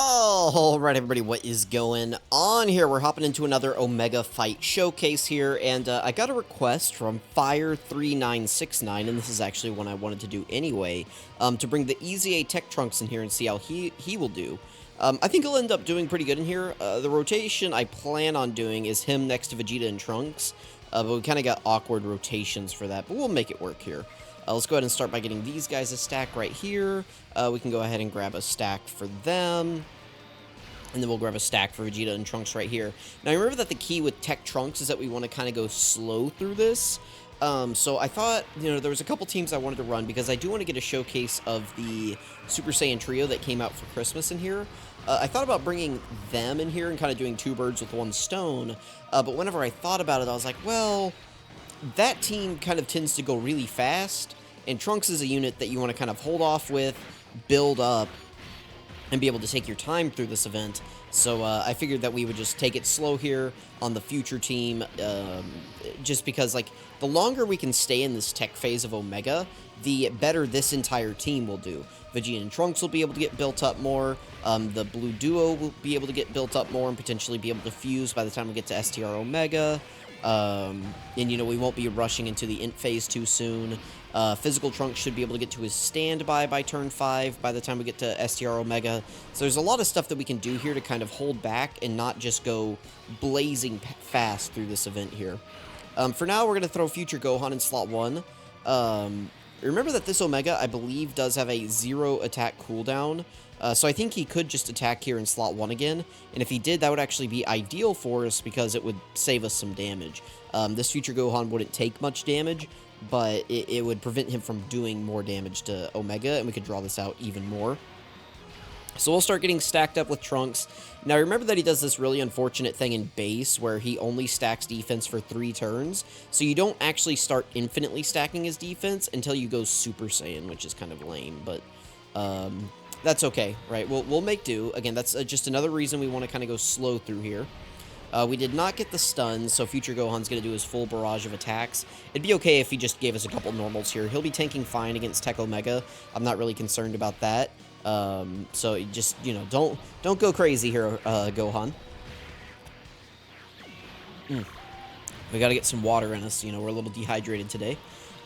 Alright everybody, what is going on here? We're hopping into another Omega Fight showcase here, and I got a request from Fire3969, and this is actually one I wanted to do anyway, to bring the EZA Tech Trunks in here and see how he will do. I think he'll end up doing pretty good in here. The rotation I plan on doing is him next to Vegeta and Trunks, but we kind of got awkward rotations for that, but we'll make it work here. Let's go ahead and start by getting these guys a stack right here. We can go ahead and grab a stack for them. And then we'll grab a stack for Vegeta and Trunks right here. Now, remember that the key with Tech Trunks is that we want to kind of go slow through this. So I thought, there was a couple teams I wanted to run because I do want to get a showcase of the Super Saiyan Trio that came out for Christmas in here. I thought about bringing them in here and kind of doing two birds with one stone. But whenever I thought about it, I was like, well, that team kind of tends to go really fast. And Trunks is a unit that you want to kind of hold off with, build up, and be able to take your time through this event. So I figured that we would just take it slow here on the future team, just because, like, the longer we can stay in this tech phase of Omega, the better this entire team will do. Vegeta and Trunks will be able to get built up more, the Blue Duo will be able to get built up more and potentially be able to fuse by the time we get to STR Omega. And, we won't be rushing into the int phase too soon. Physical Trunks should be able to get to his standby by turn 5 by the time we get to STR Omega. So there's a lot of stuff that we can do here to kind of hold back and not just go blazing fast through this event here. For now, we're going to throw Future Gohan in slot 1. Remember that this Omega, I believe, does have a 0 attack cooldown. So I think he could just attack here in slot 1 again. And if he did, that would actually be ideal for us because it would save us some damage. This Future Gohan wouldn't take much damage, but it would prevent him from doing more damage to Omega, and we could draw this out even more. So we'll start getting stacked up with Trunks. Now remember that he does this really unfortunate thing in base where he only stacks defense for 3 turns. So you don't actually start infinitely stacking his defense until you go Super Saiyan, which is kind of lame, but that's okay, right? We'll make do. Again, that's just another reason we want to kind of go slow through here. We did not get the stuns, so Future Gohan's going to do his full barrage of attacks. It'd be okay if he just gave us a couple normals here. He'll be tanking fine against Tech Omega. I'm not really concerned about that. So just, don't go crazy here, Gohan. We got to get some water in us. We're a little dehydrated today.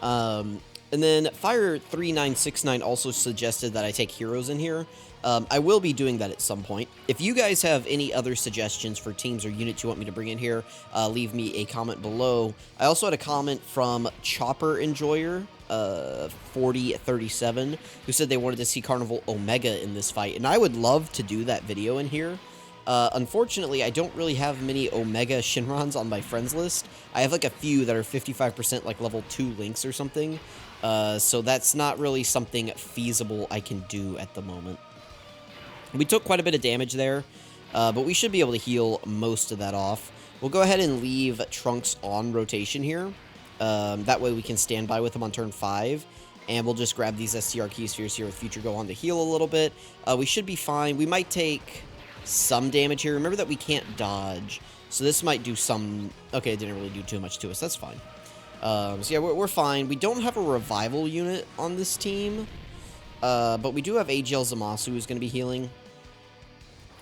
And then Fire3969 also suggested that I take heroes in here. I will be doing that at some point. If you guys have any other suggestions for teams or units you want me to bring in here, leave me a comment below. I also had a comment from Chopper Enjoyer 4037 who said they wanted to see Carnival Omega in this fight, and I would love to do that video in here. Unfortunately, I don't really have many Omega Shenrons on my friends list. I have like a few that are 55% like level 2 links or something. So that's not really something feasible I can do at the moment. We took quite a bit of damage there, but we should be able to heal most of that off. We'll go ahead and leave Trunks on rotation here. That way we can stand by with him on turn 5. And we'll just grab these STR key spheres here with Future Gohan to heal a little bit. We should be fine. We might take some damage here. Remember that we can't dodge. So this might do some... Okay, it didn't really do too much to us. That's fine. So yeah, we're fine. We don't have a revival unit on this team. But we do have AGL Zamasu who's going to be healing.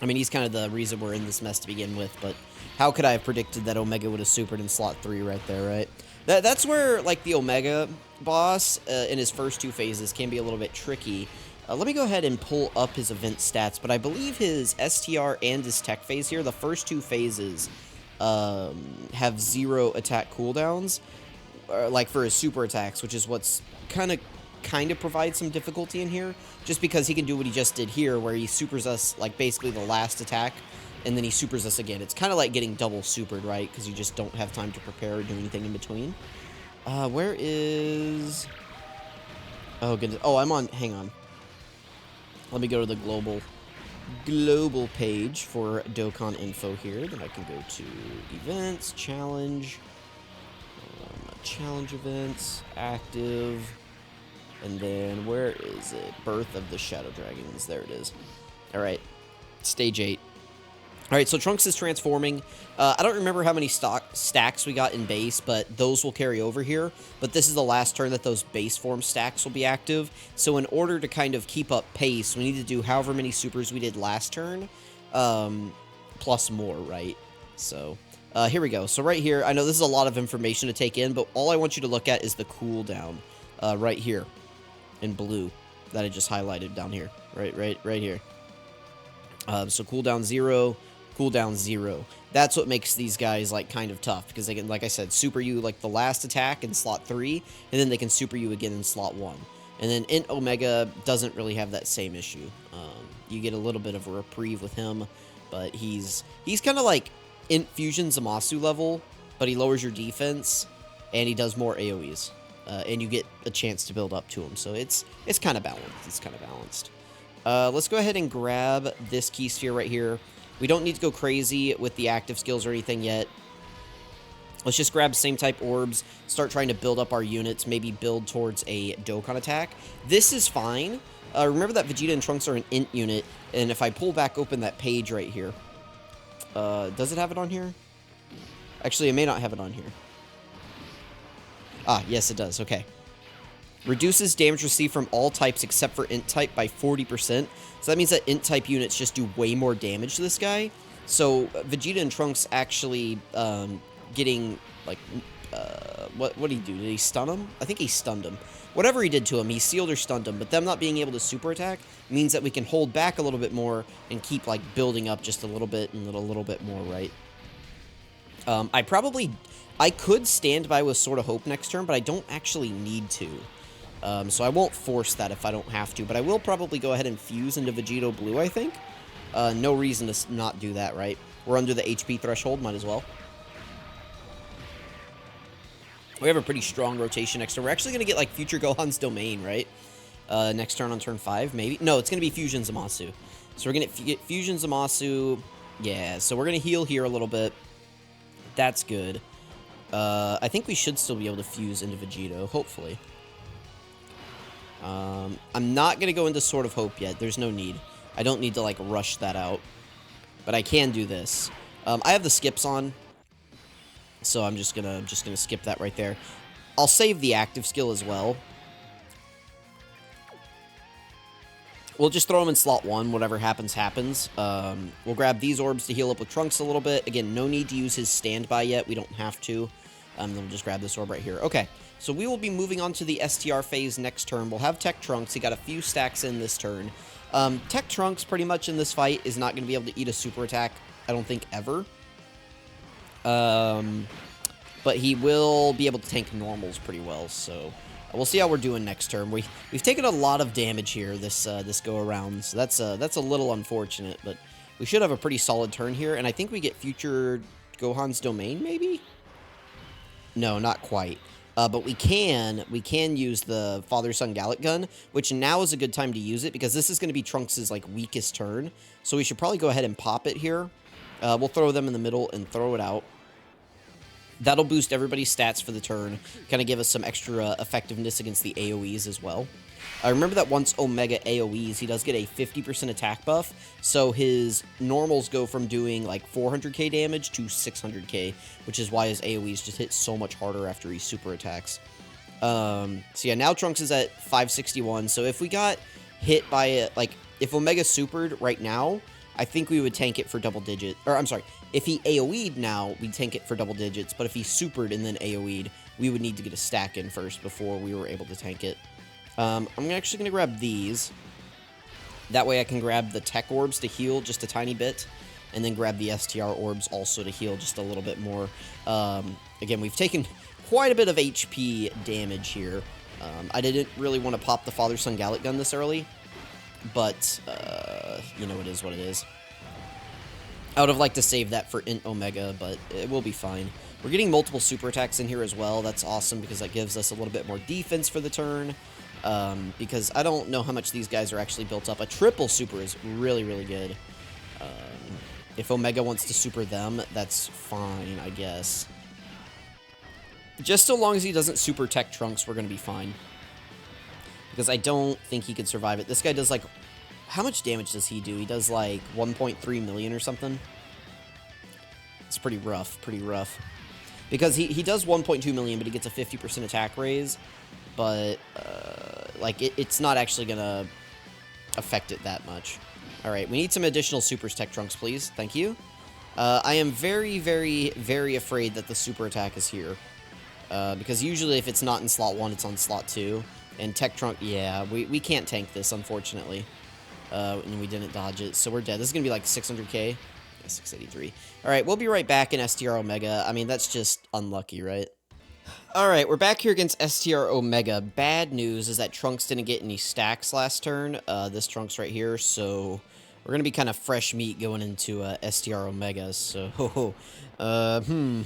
I mean, he's kind of the reason we're in this mess to begin with, but how could I have predicted that Omega would have supered in slot 3 right there, right? That's where, like, the Omega boss in his first 2 phases can be a little bit tricky. Let me go ahead and pull up his event stats, but I believe his STR and his tech phase here, the first 2 phases, have 0 attack cooldowns, like for his super attacks, which is what's kind of provides some difficulty in here, just because he can do what he just did here, where he supers us, like, basically the last attack, and then he supers us again. It's kind of like getting double supered, right? Because you just don't have time to prepare or do anything in between. Where is... Oh, goodness. Oh, I'm on... Hang on. Let me go to the global page for Dokkan info here. Then I can go to events, challenge events, active... And then, where is it? Birth of the Shadow Dragons. There it is. Alright. Stage 8. Alright, so Trunks is transforming. I don't remember how many stacks we got in base, but those will carry over here. But this is the last turn that those base form stacks will be active. So in order to kind of keep up pace, we need to do however many supers we did last turn, plus more, right? So, here we go. So right here, I know this is a lot of information to take in, but all I want you to look at is the cooldown, right here, in blue, that I just highlighted down here. Right here. So cooldown 0... cooldown 0. That's what makes these guys, like, kind of tough, because they can, like I said, super you, like, the last attack in slot 3, and then they can super you again in slot 1. And then Int Omega doesn't really have that same issue. You get a little bit of a reprieve with him, but he's kind of like Int Fusion Zamasu level, but he lowers your defense, and he does more AoEs. And you get a chance to build up to him, so it's kind of balanced. It's kind of balanced. Let's go ahead and grab this key sphere right here. We don't need to go crazy with the active skills or anything yet. Let's just grab same type orbs, start trying to build up our units, maybe build towards a Dokkan attack. This is fine. Remember that Vegeta and Trunks are an int unit, and if I pull back open that page right here, does it have it on here? Actually, it may not have it on here. Ah, yes it does, okay. Reduces damage received from all types except for int type by 40%. So that means that int type units just do way more damage to this guy. So Vegeta and Trunks actually getting, like, what did he do? Did he stun him? I think he stunned him. Whatever he did to him, he sealed or stunned him. But them not being able to super attack means that we can hold back a little bit more and keep, like, building up just a little bit and a little bit more, right? I could stand by with Sword of Hope next turn, but I don't actually need to. So I won't force that if I don't have to, but I will probably go ahead and fuse into Vegito Blue, I think. No reason to not do that, right? We're under the HP threshold, might as well. We have a pretty strong rotation next turn. We're actually going to get, like, Future Gohan's Domain, right? Next turn on turn 5, maybe? No, it's going to be Fusion Zamasu. So we're going to get Fusion Zamasu. Yeah, so we're going to heal here a little bit. That's good. I think we should still be able to fuse into Vegito, hopefully. I'm not going to go into Sword of Hope yet. There's no need. I don't need to, like, rush that out. But I can do this. I have the skips on, so I'm just gonna skip that right there. I'll save the active skill as well. We'll just throw them in slot 1. Whatever happens, happens. We'll grab these orbs to heal up with Trunks a little bit. Again, no need to use his standby yet. We don't have to. Then we'll just grab this orb right here. Okay, so we will be moving on to the STR phase next turn. We'll have TEQ Trunks. He got a few stacks in this turn. TEQ Trunks, pretty much in this fight, is not going to be able to eat a super attack, I don't think, ever. But he will be able to tank normals pretty well, so we'll see how we're doing next turn. We've taken a lot of damage here this go around, so that's a little unfortunate, but we should have a pretty solid turn here, and I think we get Future Gohan's Domain, maybe? No, not quite. But we can use the Father-Son Gallic Gun, which now is a good time to use it, because this is going to be Trunks' like, weakest turn. So we should probably go ahead and pop it here. We'll throw them in the middle and throw it out. That'll boost everybody's stats for the turn, kind of give us some extra effectiveness against the AoEs as well. I remember that once Omega AoEs, he does get a 50% attack buff, so his normals go from doing like 400k damage to 600k, which is why his AoEs just hit so much harder after he super attacks. So yeah, now Trunks is at 561, so if we got hit by it, like, if Omega supered right now, I think we would tank it for double digit, or I'm sorry, if he AoE'd now, we'd tank it for double digits, but if he supered and then AoE'd, we would need to get a stack in first before we were able to tank it. I'm actually going to grab these. That way I can grab the TEQ orbs to heal just a tiny bit, and then grab the STR orbs also to heal just a little bit more. Again, we've taken quite a bit of HP damage here. I didn't really want to pop the Father-Son Gallic Gun this early, but, you know, it is what it is. I would have liked to save that for Int Omega, but it will be fine. We're getting multiple super attacks in here as well. That's awesome, because that gives us a little bit more defense for the turn. Because I don't know how much these guys are actually built up. A triple super is really, really good. If Omega wants to super them, that's fine, I guess. Just so long as he doesn't super TEQ Trunks, we're going to be fine. Because I don't think he could survive it. This guy does, like... How much damage does he do? He does, like, 1.3 million or something. pretty rough, Because he does 1.2 million, but he gets a 50% attack raise. But, like, it's not actually gonna affect it that much. Alright, we need some additional supers, Tech Trunks, please. Thank you. I am very, very, very afraid that the super attack is here. Because usually if it's not in slot 1, it's on slot 2. And Tech Trunk, yeah, we can't tank this, unfortunately. And we didn't dodge it, so we're dead. This is going to be like 600k. Yeah, 683. Alright, we'll be right back in STR Omega. I mean, that's just unlucky, right? Alright, we're back here against STR Omega. Bad news is that Trunks didn't get any stacks last turn. This Trunks right here, so we're going to be kind of fresh meat going into STR Omega, so... Alright,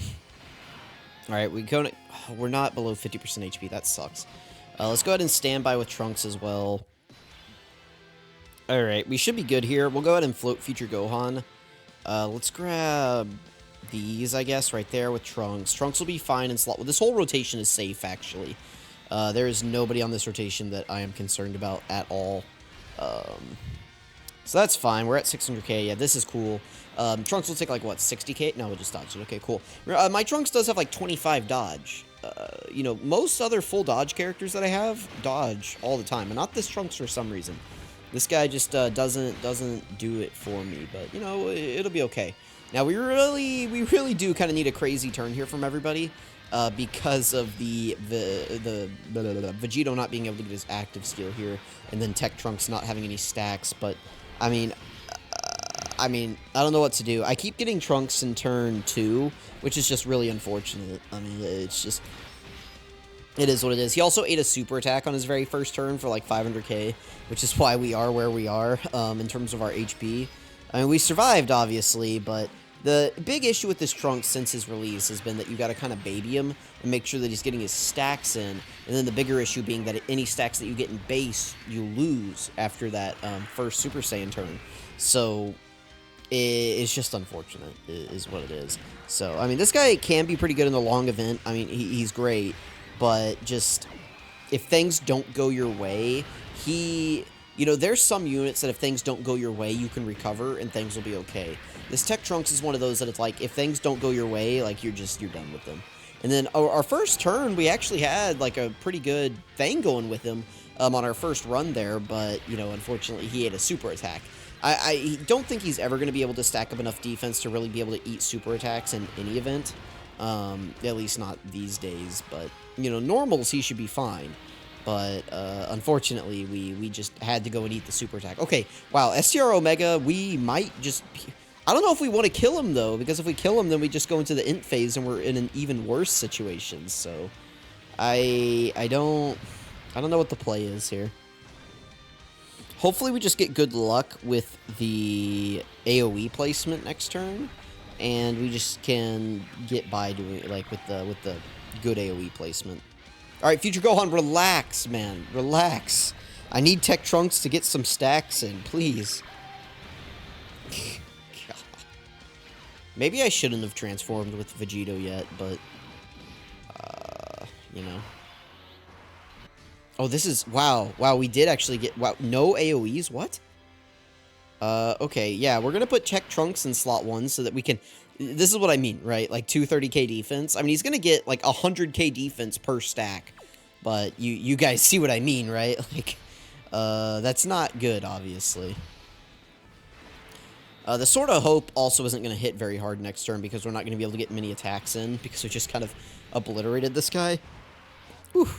we're not below 50% HP. That sucks. Let's go ahead and stand by with Trunks as well. Alright, we should be good here. We'll go ahead and float Future Gohan. Let's grab these, I guess, right there with Trunks. Trunks will be fine in slot. Well, this whole rotation is safe, actually. There is nobody on this rotation that I am concerned about at all. So that's fine. We're at 600k. Yeah, this is cool. Trunks will take, like, what, 60k? No, we'll just dodge it. Okay, cool. My Trunks does have, like, 25 dodge. You know, most other full dodge characters that I have dodge all the time. And not this Trunks for some reason. This guy just doesn't do it for me. But, you know, it'll be okay. Now, we really do kind of need a crazy turn here from everybody. Because of the Vegito not being able to get his active skill here. And then Tech Trunks not having any stacks. But, I mean, I don't know what to do. I keep getting Trunks in turn 2, which is just really unfortunate. I mean, it's just... It is what it is. He also ate a super attack on his very first turn for like 500k, which is why we are where we are in terms of our HP. I mean, we survived, obviously, but the big issue with this Trunks since his release has been that you got to kind of baby him and make sure that he's getting his stacks in. And then the bigger issue being that any stacks that you get in base, you lose after that first Super Saiyan turn. So... it's just unfortunate, is what it is. So, I mean, this guy can be pretty good in the long event. I mean, he's great. But just, if things don't go your way, you know, there's some units that if things don't go your way, you can recover and things will be okay. This Tech Trunks is one of those that it's like, if things don't go your way, like, you're done with them. And then our first turn, we actually had, like, a pretty good thing going with him on our first run there. But, you know, unfortunately, he ate a super attack. I don't think he's ever going to be able to stack up enough defense to really be able to eat super attacks in any event. At least not these days, but, you know, normals he should be fine. But, unfortunately, we just had to go and eat the super attack. Okay, wow, STR Omega, we might just... I don't know if we want to kill him, though, because if we kill him, then we just go into the int phase and we're in an even worse situation, so... I don't know what the play is here. Hopefully we just get good luck with the AoE placement next turn, and we just can get by doing it, like, with the good AoE placement. All right, Future Gohan, relax, man, relax. I need Tech Trunks to get some stacks in, please. Maybe I shouldn't have transformed with Vegito yet, but you know. Oh, this is... Wow, we did actually get... Wow, no AoEs? What? Okay, yeah, we're gonna put Tech Trunks in slot 1 so that we can... This is what I mean, right? Like, 230k defense. I mean, he's gonna get, like, 100k defense per stack. But you guys see what I mean, right? Like, that's not good, obviously. The Sword of Hope also isn't gonna hit very hard next turn because we're not gonna be able to get many attacks in because we just kind of obliterated this guy. Whew.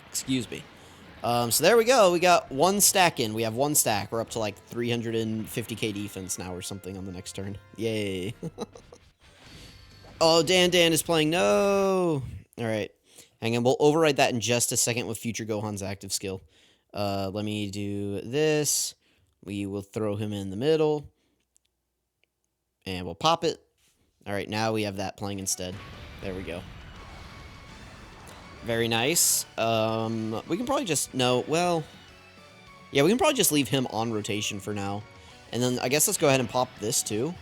Excuse me. So there we go. We got one stack in. We have one stack. We're up to like 350k defense now or something on the next turn. Yay. Oh, Dan is playing. No. All right. Hang on. We'll override that in just a second with Future Gohan's active skill. Let me do this. We will throw him in the middle. And we'll pop it. All right. Now we have that playing instead. There we go. Very nice. We can probably just... No, well... Yeah, we can probably just leave him on rotation for now. And then I guess let's go ahead and pop this too.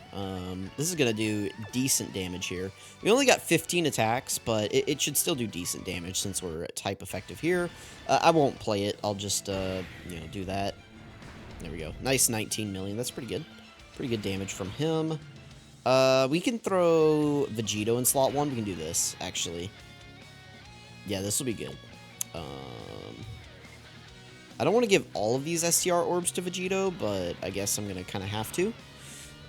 This is going to do decent damage here. We only got 15 attacks, but it should still do decent damage since we're type effective here. I won't play it. I'll just, you know, do that. There we go. Nice 19 million. That's pretty good. Pretty good damage from him. We can throw Vegito in slot 1. We can do this, actually. Yeah, this will be good. I don't want to give all of these STR orbs to Vegito, but I guess I'm going to kind of have to.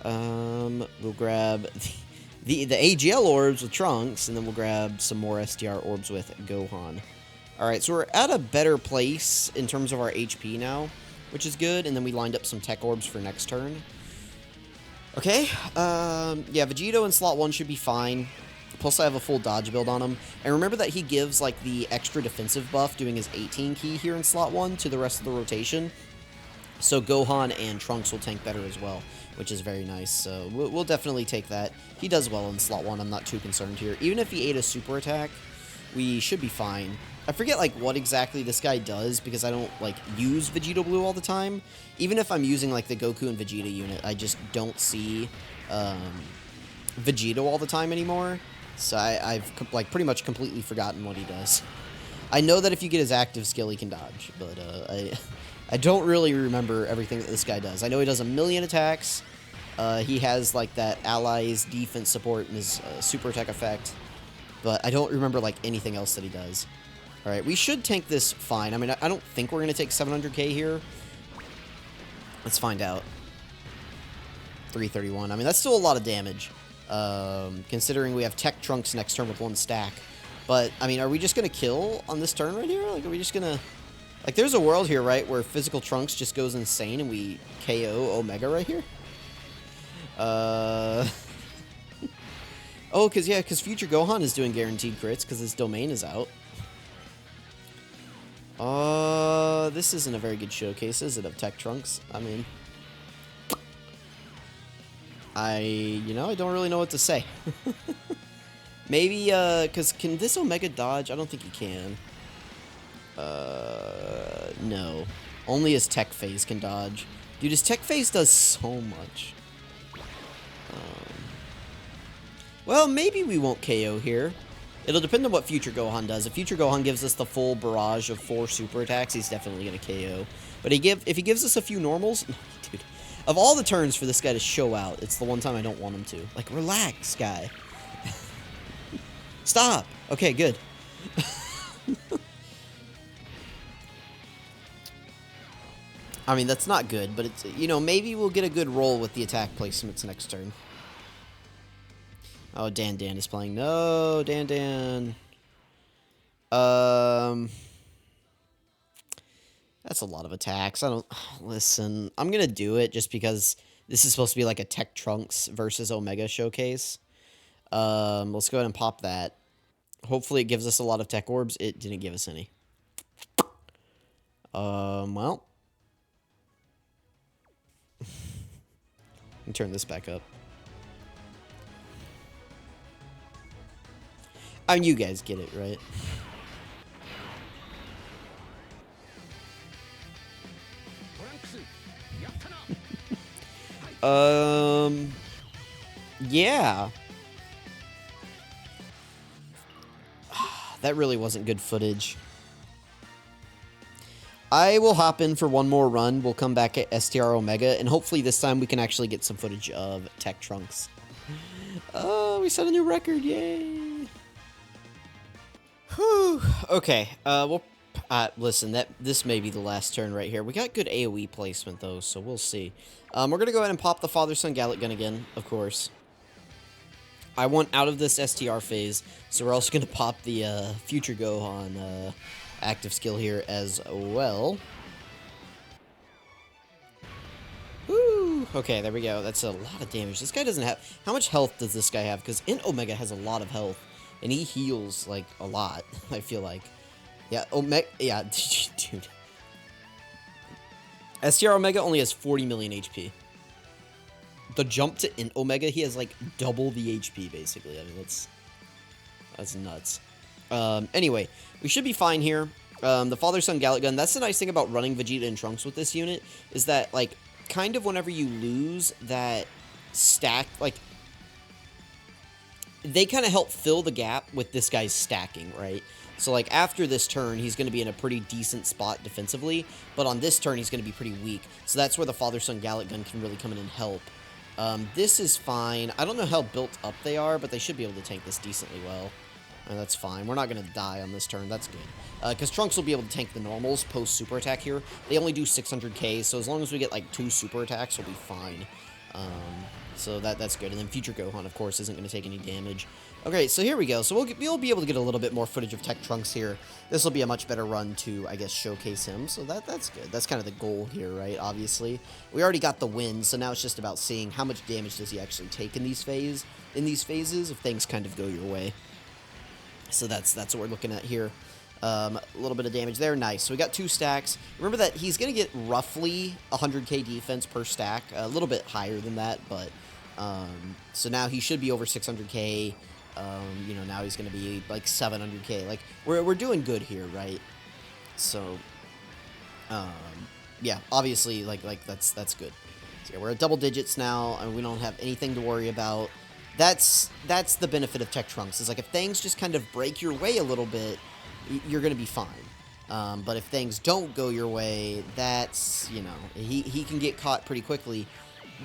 We'll grab the AGL orbs with Trunks, and then we'll grab some more STR orbs with Gohan. Alright, so we're at a better place in terms of our HP now, which is good, and then we lined up some TEQ orbs for next turn. Okay, yeah, Vegito in slot 1 should be fine. Plus I have a full dodge build on him. And remember that he gives, like, the extra defensive buff doing his 18 key here in slot 1 to the rest of the rotation. So Gohan and Trunks will tank better as well, which is very nice. So we'll definitely take that. He does well in slot 1. I'm not too concerned here. Even if he ate a super attack, we should be fine. I forget, like, what exactly this guy does because I don't, like, use Vegito Blue all the time. Even if I'm using, like, the Goku and Vegeta unit, I just don't see Vegito all the time anymore. So I've, like, pretty much completely forgotten what he does. I know that if you get his active skill, he can dodge, but I don't really remember everything that this guy does. I know he does a million attacks. He has, like, that allies defense support and his super attack effect. But I don't remember, like, anything else that he does. Alright, we should tank this fine. I mean, I don't think we're going to take 700k here. Let's find out. 331. I mean, that's still a lot of damage. Considering we have Tech Trunks next turn with 1 stack. But, I mean, are we just going to kill on this turn right here? Like, are we just going to... Like, there's a world here, right, where physical Trunks just goes insane and we KO Omega right here? Oh, because Future Gohan is doing guaranteed crits because his domain is out. This isn't a very good showcase, is it, of Tech Trunks? I mean... I don't really know what to say. Maybe, because can this Omega dodge? I don't think he can. No. Only his Tech Phase can dodge. Dude, his Tech Phase does so much. Well, maybe we won't KO here. It'll depend on what Future Gohan does. If Future Gohan gives us the full barrage of 4 super attacks, he's definitely going to KO. But if he gives us a few normals... Dude, of all the turns for this guy to show out, it's the one time I don't want him to. Like, relax, guy. Stop! Okay, good. I mean, that's not good, but it's, maybe we'll get a good roll with the attack placements next turn. Oh, Dan is playing. No, Dan. That's a lot of attacks. Listen, I'm going to do it just because this is supposed to be like a Tech Trunks versus Omega showcase. Let's go ahead and pop that. Hopefully it gives us a lot of Tech Orbs. It didn't give us any. Well. Let me turn this back up. I mean, you guys get it, right? Yeah. That really wasn't good footage. I will hop in for one more run. We'll come back at STR Omega, and hopefully this time we can actually get some footage of Tech Trunks. Oh, we set a new record, yay! Whew. Okay, listen, this may be the last turn right here. We got good AoE placement, though, so we'll see. We're going to go ahead and pop the Father-Son Gallic Gun again, of course. I want out of this STR phase, so we're also going to pop the Future Gohan active skill here as well. Woo! Okay, there we go. That's a lot of damage. This guy doesn't have... How much health does this guy have? Because Omega has a lot of health. And he heals, like, a lot, I feel like. Yeah, Omega... Yeah, dude. STR Omega only has 40 million HP. The jump to Omega, he has, like, double the HP, basically. I mean, that's nuts. Anyway, we should be fine here. The Father-Son Gallic Gun, that's the nice thing about running Vegeta and Trunks with this unit, is that, like, kind of whenever you lose that stack, like... They kind of help fill the gap with this guy's stacking, right? So, like, after this turn, he's going to be in a pretty decent spot defensively, but on this turn, he's going to be pretty weak. So that's where the Father-Son Gallic Gun can really come in and help. This is fine. I don't know how built up they are, but they should be able to tank this decently well. And that's fine. We're not going to die on this turn. That's good. Because Trunks will be able to tank the normals post-super attack here. They only do 600k, so as long as we get, like, 2 super attacks, we'll be fine. So that's good. And then Future Gohan, of course, isn't going to take any damage. Okay, so here we go. So we'll be able to get a little bit more footage of Tech Trunks here. This will be a much better run to, I guess, showcase him. So that's good. That's kind of the goal here, right? Obviously, we already got the win, so now it's just about seeing how much damage does he actually take in these phases if things kind of go your way. So that's what we're looking at here. A little bit of damage there. Nice. So we got 2 stacks. Remember that he's going to get roughly 100k defense per stack. A little bit higher than that, but so now he should be over 600k. You know, now he's going to be like 700k. Like we're doing good here, right? So yeah, obviously like that's good. So yeah, we're at double digits now, and we don't have anything to worry about. That's the benefit of Tech Trunks. Is like if things just kind of break your way a little bit, you're going to be fine. But if things don't go your way, that's, you know, he can get caught pretty quickly.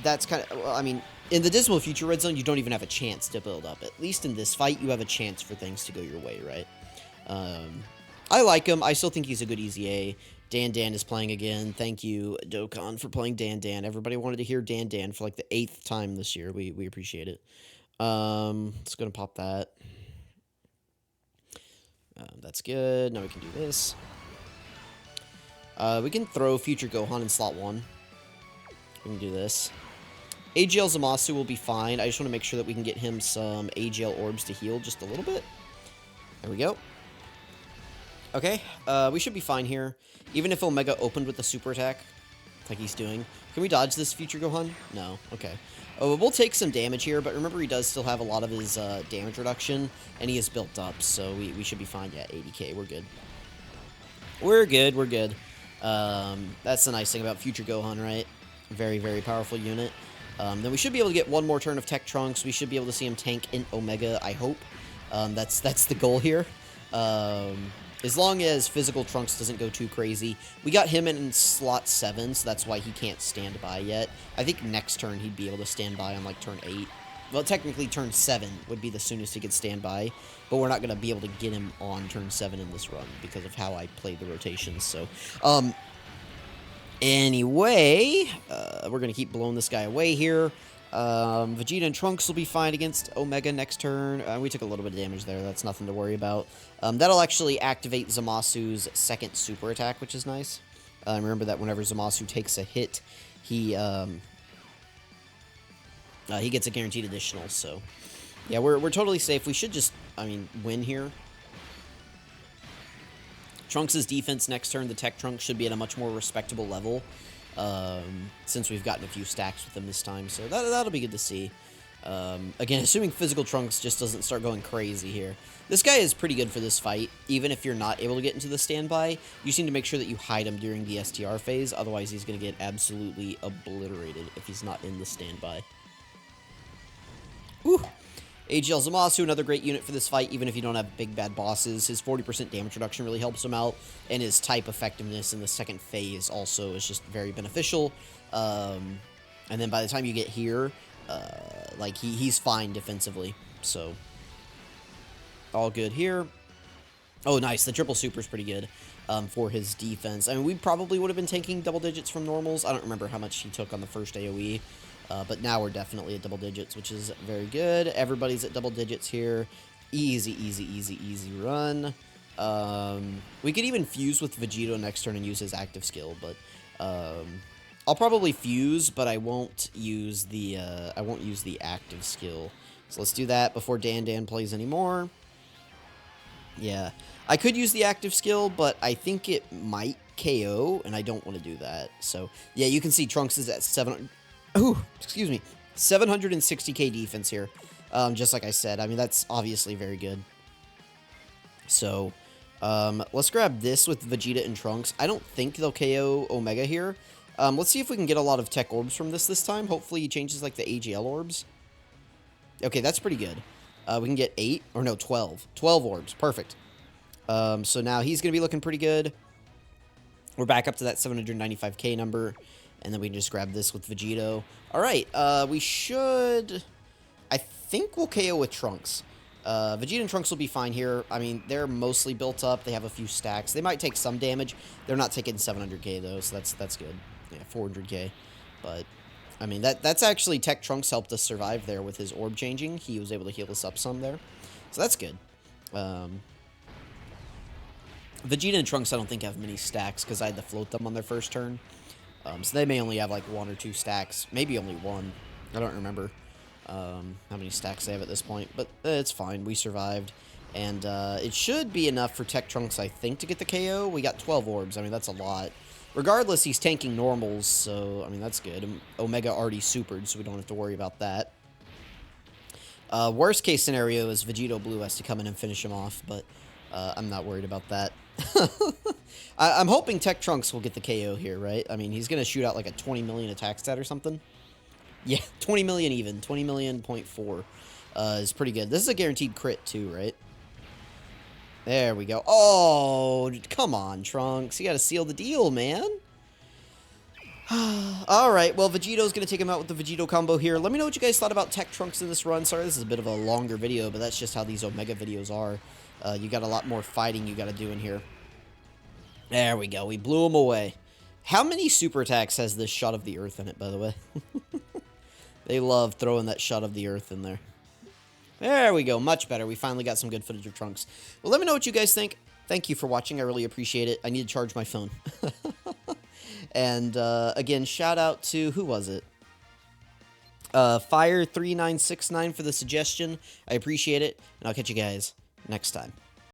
That's kind of, well, I mean, in the Dismal Future Red Zone, you don't even have a chance to build up. At least in this fight, you have a chance for things to go your way, right? I like him. I still think he's a good EZA. Dan is playing again. Thank you, Dokkan, for playing Dan. Everybody wanted to hear Dan for like the 8th time this year. We appreciate it. Let's go and pop that. That's good. Now we can do this. We can throw Future Gohan in slot 1. We can do this. AGL Zamasu will be fine. I just want to make sure that we can get him some AGL orbs to heal just a little bit. There we go. Okay, we should be fine here. Even if Omega opened with the super attack, like he's doing. Can we dodge this Future Gohan? No. Okay. Oh, we'll take some damage here, but remember he does still have a lot of his damage reduction, and he is built up, so we should be fine. Yeah, 80k. We're good. We're good. That's the nice thing about Future Gohan, right? Very, very powerful unit. Then we should be able to get one more turn of Tech Trunks. We should be able to see him tank in Omega, I hope. That's the goal here. As long as physical Trunks doesn't go too crazy. We got him in slot 7, so that's why he can't stand by yet. I think next turn he'd be able to stand by on, like, turn 8. Well, technically turn 7 would be the soonest he could stand by, but we're not going to be able to get him on turn 7 in this run because of how I played the rotations, so... Anyway, we're going to keep blowing this guy away here. Vegeta and Trunks will be fine against Omega next turn. We took a little bit of damage there. That's nothing to worry about. That'll actually activate Zamasu's second super attack, which is nice. Remember that whenever Zamasu takes a hit, he gets a guaranteed additional. So, yeah, we're totally safe. We should just, I mean, win here. Trunks' defense next turn, the Tech Trunks, should be at a much more respectable level. Since we've gotten a few stacks with them this time, so that'll be good to see. Again, assuming physical Trunks just doesn't start going crazy here. This guy is pretty good for this fight, even if you're not able to get into the standby. You seem to make sure that you hide him during the STR phase, otherwise he's going to get absolutely obliterated if he's not in the standby. Whew. AGL Zamasu, another great unit for this fight, even if you don't have big bad bosses. His 40% damage reduction really helps him out, and his type effectiveness in the second phase also is just very beneficial. And then by the time you get here, like, he's fine defensively, so all good here. Oh, nice. The triple super is pretty good for his defense. I mean, we probably would have been taking double digits from normals. I don't remember how much he took on the first AoE. But now we're definitely at double digits, which is very good. Everybody's at double digits here. Easy run. We could even fuse with Vegito next turn and use his active skill, but I'll probably fuse, but I won't use the active skill. So let's do that before Dan plays anymore. Yeah, I could use the active skill, but I think it might KO, and I don't want to do that. So yeah, you can see Trunks is at 760k defense here. Just like I said, I mean, that's obviously very good. So, let's grab this with Vegeta and Trunks. I don't think they'll KO Omega here. Let's see if we can get a lot of tech orbs from this time. Hopefully he changes, like, the AGL orbs. Okay, that's pretty good. We can get 8, or no, 12. 12 orbs, perfect. So now he's going to be looking pretty good. We're back up to that 795k number. And then we can just grab this with Vegito. Alright, we should... I think we'll KO with Trunks. Vegeta and Trunks will be fine here. I mean, they're mostly built up. They have a few stacks. They might take some damage. They're not taking 700k, though, so that's good. Yeah, 400k. But, I mean, that's actually... TEQ Trunks helped us survive there with his orb changing. He was able to heal us up some there. So that's good. Vegeta and Trunks, I don't think have many stacks because I had to float them on their first turn. So they may only have like 1 or 2 stacks. Maybe only 1. I don't remember how many stacks they have at this point. But it's fine. We survived. And it should be enough for TEQ Trunks, I think, to get the KO. We got 12 orbs. I mean, that's a lot. Regardless, he's tanking normals. So, I mean, that's good. Omega already supered, so we don't have to worry about that. Worst case scenario is Vegito Blue has to come in and finish him off. But I'm not worried about that. I'm hoping TEQ Trunks will get the KO here, right? I mean, he's going to shoot out like a 20 million attack stat or something. Yeah, 20 million even. 20 million point 4 is pretty good. This is a guaranteed crit too, right? There we go. Oh, come on, Trunks. You got to seal the deal, man. Alright, well, Vegito's going to take him out with the Vegito combo here. Let me know what you guys thought about TEQ Trunks in this run. Sorry, this is a bit of a longer video, but that's just how these Omega videos are. You got a lot more fighting you got to do in here. There we go. We blew him away. How many super attacks has this shot of the earth in it, by the way? They love throwing that shot of the earth in there. There we go. Much better. We finally got some good footage of Trunks. Well, let me know what you guys think. Thank you for watching. I really appreciate it. I need to charge my phone. And, again, shout out to... Who was it? Fire3969 for the suggestion. I appreciate it. And I'll catch you guys next time.